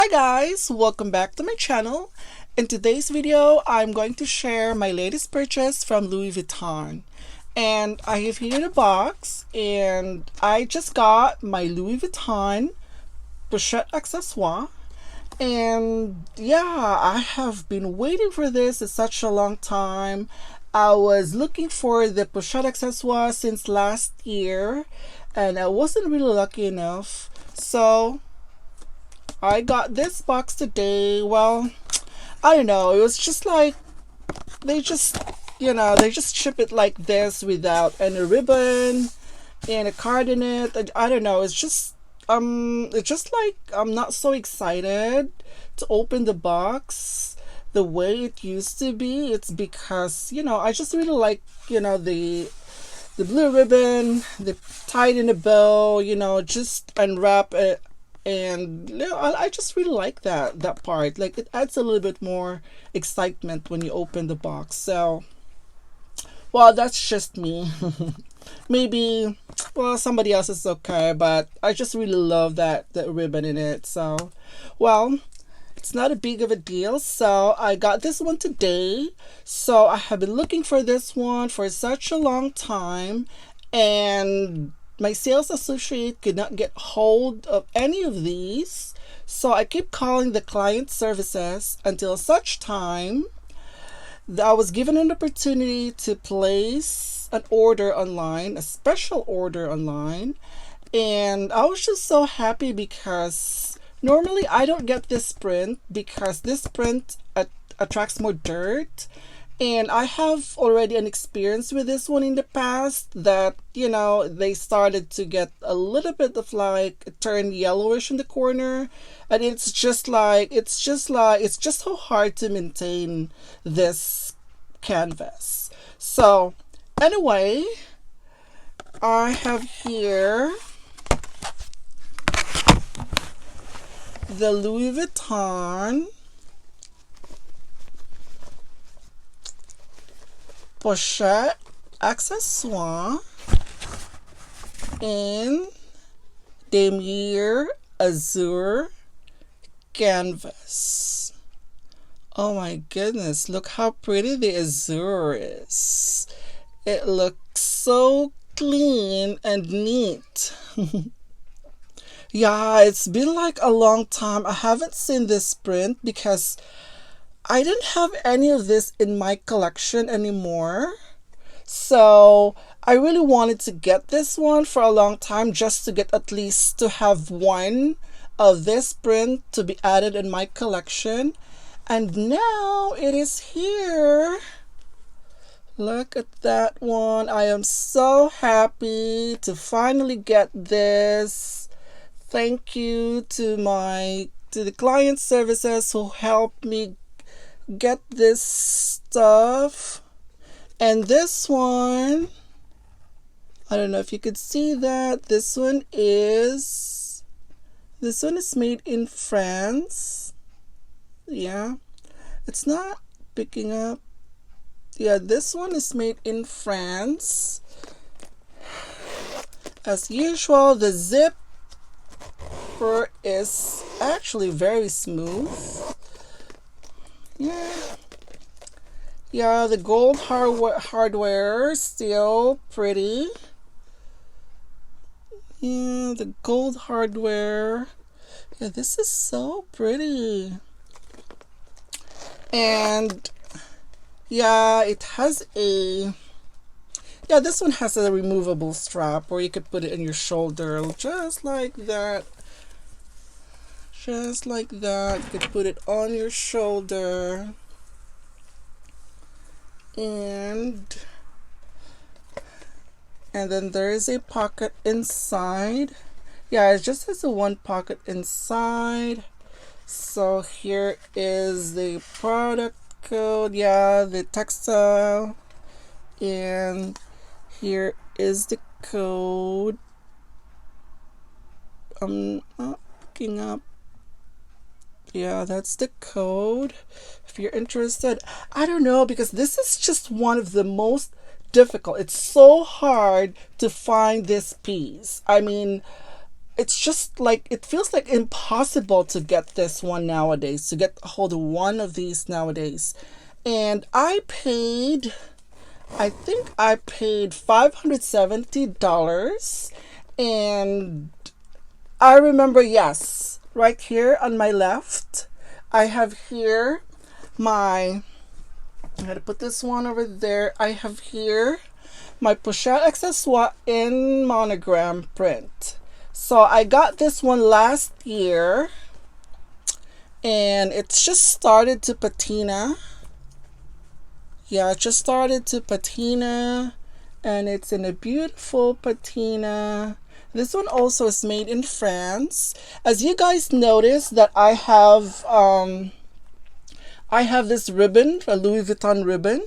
Hi guys, welcome back to my channel. In today's video, I'm going to share my latest purchase from Louis Vuitton. And I have here the box, and I just got my Louis Vuitton Pochette Accessoires. And yeah, I have been waiting for this in such a long time. I was looking for the Pochette Accessoires since last year, and I wasn't really lucky enough. So I got this box today. Well, I don't know. It was just like they just, they just ship it like this without any ribbon and a card in it. I don't know. It's just like I'm not so excited to open the box the way it used to be. It's because, I just really like, the blue ribbon, the tied in a bow, just unwrap it. And I just really like that part. Like, it adds a little bit more excitement when you open the box. So, well, that's just me. Maybe, well, somebody else is okay, but I just really love that ribbon in it. So, well, it's not a big of a deal. So I got this one today. So I have been looking for this one for such a long time, and my sales associate could not get hold of any of these. So I keep calling the client services until such time that I was given an opportunity to place an order online, a special order online. And I was just so happy because normally I don't get this print because this print attracts more dirt. And I have already an experience with this one in the past that, they started to get a little bit of like turn yellowish in the corner. And it's just so hard to maintain this canvas. So anyway, I have here the Louis Vuitton Pochette Accessoires in Damier Azure canvas. Oh my goodness, look how pretty the azure is. It looks so clean and neat. Yeah, it's been like a long time. I haven't seen this print because I didn't have any of this in my collection anymore. So I really wanted to get this one for a long time just to get at least to have one of this print to be added in my collection. And now it is here. Look at that one. I am so happy to finally get this. Thank you to the client services who helped me get this stuff. And this one, I don't know if you could see that. This one is made in France. Yeah, it's not picking up. Yeah, this one is made in France. As usual, the zipper is actually very smooth. Yeah, the gold hardware still pretty. Yeah, the gold hardware. Yeah, this is so pretty. And yeah, it has this one has a removable strap where you could put it in your shoulder, just like that. Just like that. You could put it on your shoulder. And then there is a pocket inside. Yeah, it just has a one pocket inside. So here is the product code. Yeah, the Textile. And here is the code. I'm not picking up. Yeah, that's the code. If you're interested, I don't know, because this is just one of the most difficult. It's so hard to find this piece. I mean, it's just like, it feels like impossible to get this one nowadays, to get a hold of one of these nowadays. And I think I paid $570. And I remember, yes, right here on my left, I have here my, I gotta put this one over there. I have here my Pochette Accessoires in monogram print. So I got this one last year, and it's just started to patina. Yeah, it just started to patina, and it's in a beautiful patina. This one also is made in France. As you guys notice that I have this ribbon, a Louis Vuitton ribbon.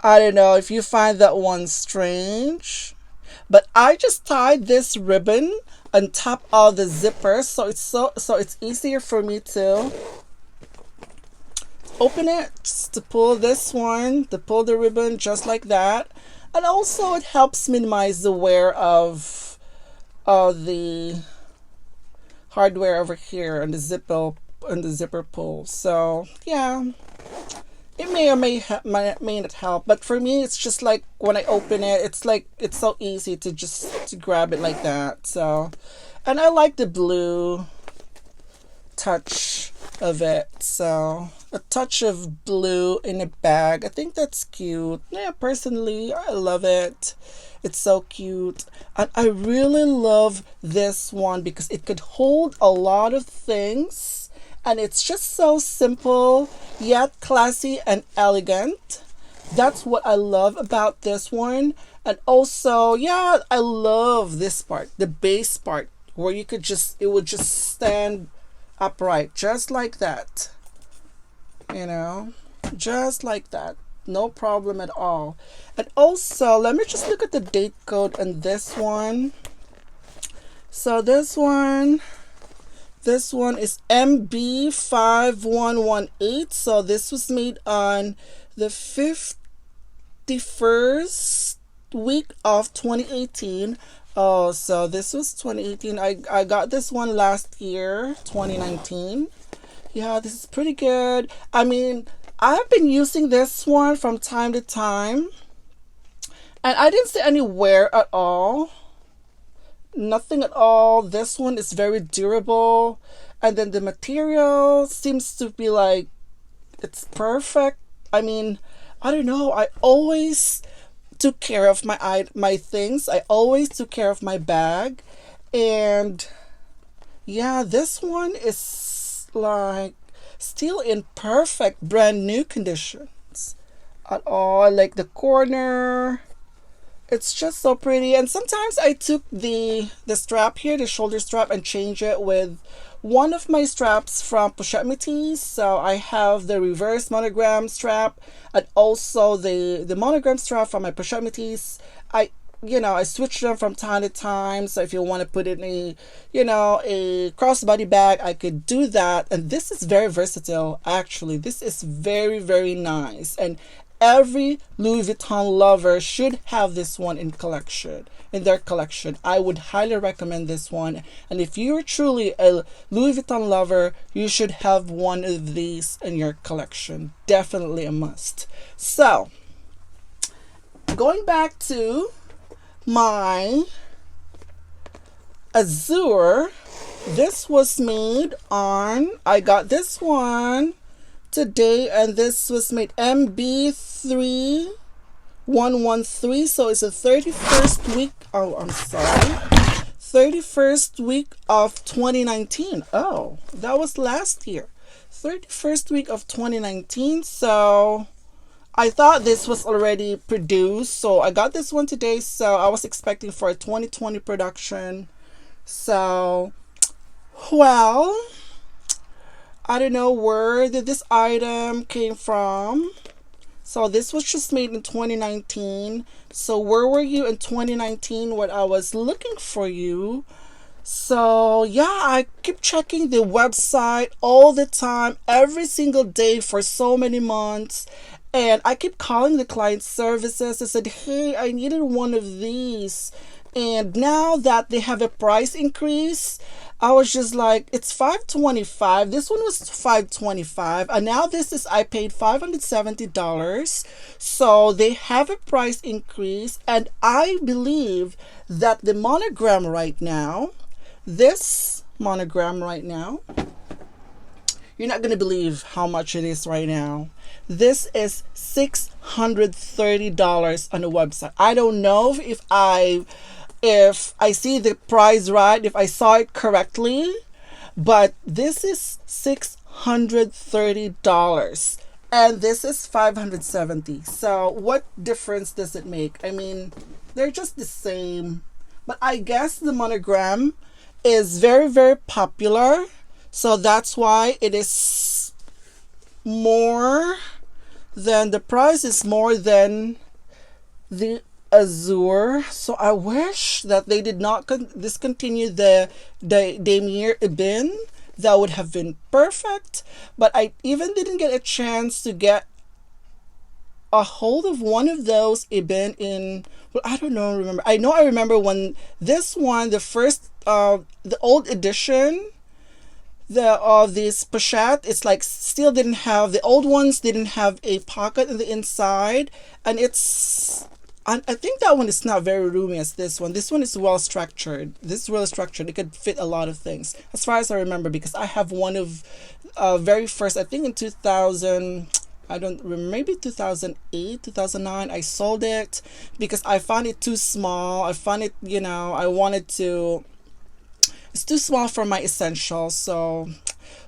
I don't know if you find that one strange, but I just tied this ribbon on top of the zipper, so it's easier for me to open it, just to pull this one, to pull the ribbon just like that. And also it helps minimize the wear of the hardware over here on the zipper pull. So yeah, it may or may not help, but for me it's just like when I open it, it's like it's so easy to just to grab it like that. So, and I like the blue touch of it. So a touch of blue in a bag, I think that's cute. Yeah, personally I love it. It's so cute. And I really love this one because it could hold a lot of things, and it's just so simple yet classy and elegant. That's what I love about this one. And also, yeah, I love this part, the base part, where you could just, it would just stand upright just like that, you know, just like that, no problem at all. And also, let me just look at the date code on this one. So this one is MB5118. So this was made on the 51st week of 2018. Oh, so this was 2018. I got this one last year, 2019. Yeah, this is pretty good. I mean, I've been using this one from time to time, and I didn't see any wear at all. Nothing at all. This one is very durable, and then the material seems to be like, it's perfect. I mean, I don't know. I always took care of my things. I always took care of my bag, and yeah, this one is like still in perfect brand new conditions at all. Like the corner, it's just so pretty. And sometimes I took the strap here, the shoulder strap, and change it with one of my straps from Pochette. So I have the reverse monogram strap, and also the monogram strap from my Pochette. I switch them from time to time. So if you want to put it in a crossbody bag, I could do that. And this is very versatile. Actually, this is very, very nice. And every Louis Vuitton lover should have this one in their collection. I would highly recommend this one. And if you're truly a Louis Vuitton lover, you should have one of these in your collection. Definitely a must. So, going back to my Azure, this was made on, I got this one today, and this was made MB3113. So it's the 31st week, oh, I'm sorry, 31st week of 2019. Oh, that was last year. 31st week of 2019. So I thought this was already produced, so I got this one today. So I was expecting for a 2020 production. So, well, I don't know where did this item came from. So this was just made in 2019. So where were you in 2019 when I was looking for you? So yeah, I keep checking the website all the time, every single day for so many months. And I keep calling the client services. I said, hey, I needed one of these. And now that they have a price increase, I was just like, it's $525. This one was $525, and now this is, I paid $570. So they have a price increase, and I believe that the monogram right now, this monogram right now, you're not gonna believe how much it is right now. This is $630 on the website. I don't know if I see the price right, if I saw it correctly, but this is $630 and this is $570. So what difference does it make? I mean, they're just the same, but I guess the monogram is very, very popular, so that's why it is more than, the price is more than the Azure. So I wish that they did not discontinue the Damier Ebin. That would have been perfect, but I even didn't get a chance to get a hold of one of those Ebin in, well, I don't know, remember. I know I remember when this one, the first the old edition, the of this Pochette, it's like still didn't have, the old ones didn't have a pocket in the inside, and it's, I think that one is not very roomy as this one. This one is well structured. This is well structured. It could fit a lot of things, as far as I remember, because I have one of very first, I think in 2000, I don't remember, maybe 2008, 2009, I sold it because I found it too small. I found it, you know, I wanted to, it's too small for my essentials. So,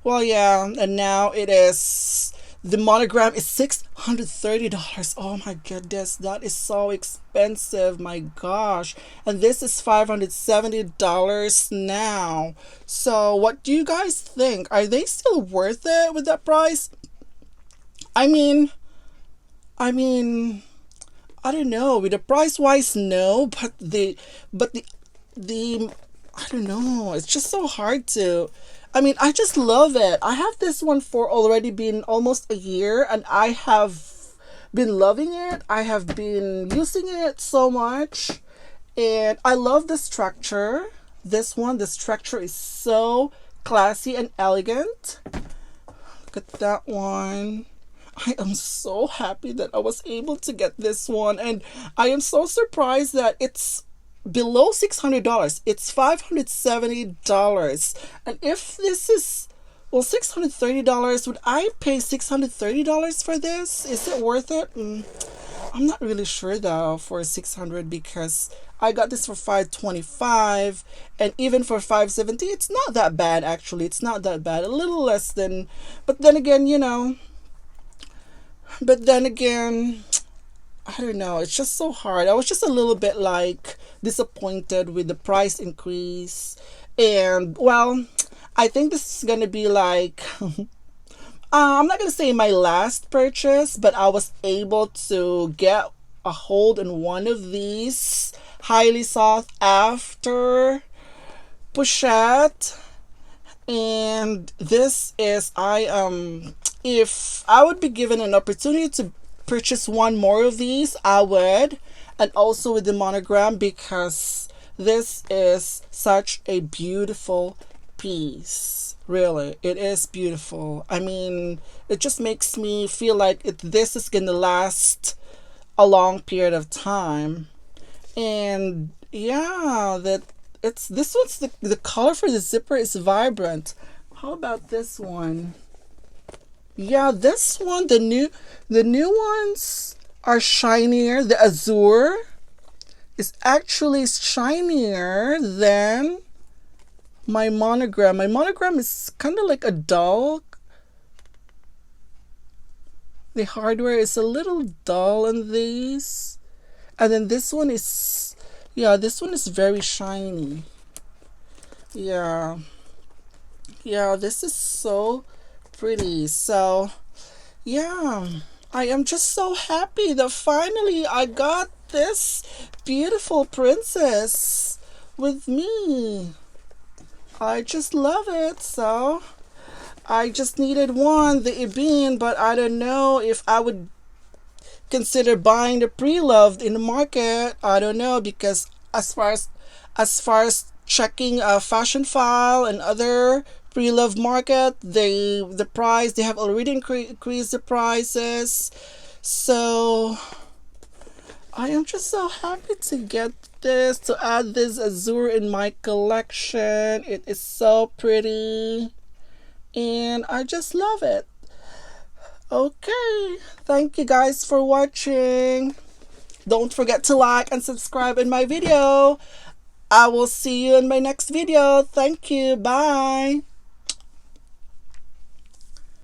well, yeah, and now it is, the monogram is $630. Oh my goodness, that is so expensive. My gosh. And this is $570 now. So what do you guys think? Are they still worth it with that price? I mean, I don't know. With the price wise, no, but the I don't know. It's just so hard to, I mean, I just love it. I have this one for already been almost a year, and I have been loving it. I have been using it so much, and I love the structure. This one, the structure is so classy and elegant. Look at that one. I am so happy that I was able to get this one, and I am so surprised that it's below $600. It's $570. And if this is, well, $630, would I pay $630 for this? Is it worth it? I'm not really sure though for $600, because I got this for $525, and even for $570, it's not that bad actually. It's not that bad. A little less than, but then again, you know, I don't know. It's just so hard. I was just a little bit like disappointed with the price increase. And well, I think this is going to be like, I'm not going to say my last purchase, but I was able to get a hold on one of these highly sought after Pochette. And this is, if I would be given an opportunity to purchase one more of these, I would, and also with the monogram, because this is such a beautiful piece. Really, it is beautiful. I mean, it just makes me feel like this is gonna last a long period of time. And yeah, that it's, this one's, the color for the zipper is vibrant. How about this one? Yeah, this one, the new ones are shinier. The Azure is actually shinier than my monogram. My monogram is kind of like a dull. The hardware is a little dull in these. And then this one is, yeah, this one is very shiny. Yeah. Yeah, this is so pretty. So yeah, I am just so happy that finally I got this beautiful princess with me. I just love it. So I just needed one, the Ebin, but I don't know if I would consider buying the pre-loved in the market. I don't know, because as far as as far as checking Fashion File and other pre-love market, the price, they have already increased the prices. So I am just so happy to get this, to add this azure in my collection. It is so pretty and I just love it. Okay, thank you guys for watching. Don't forget to like and subscribe in my video. I will see you in my next video. Thank you. Bye.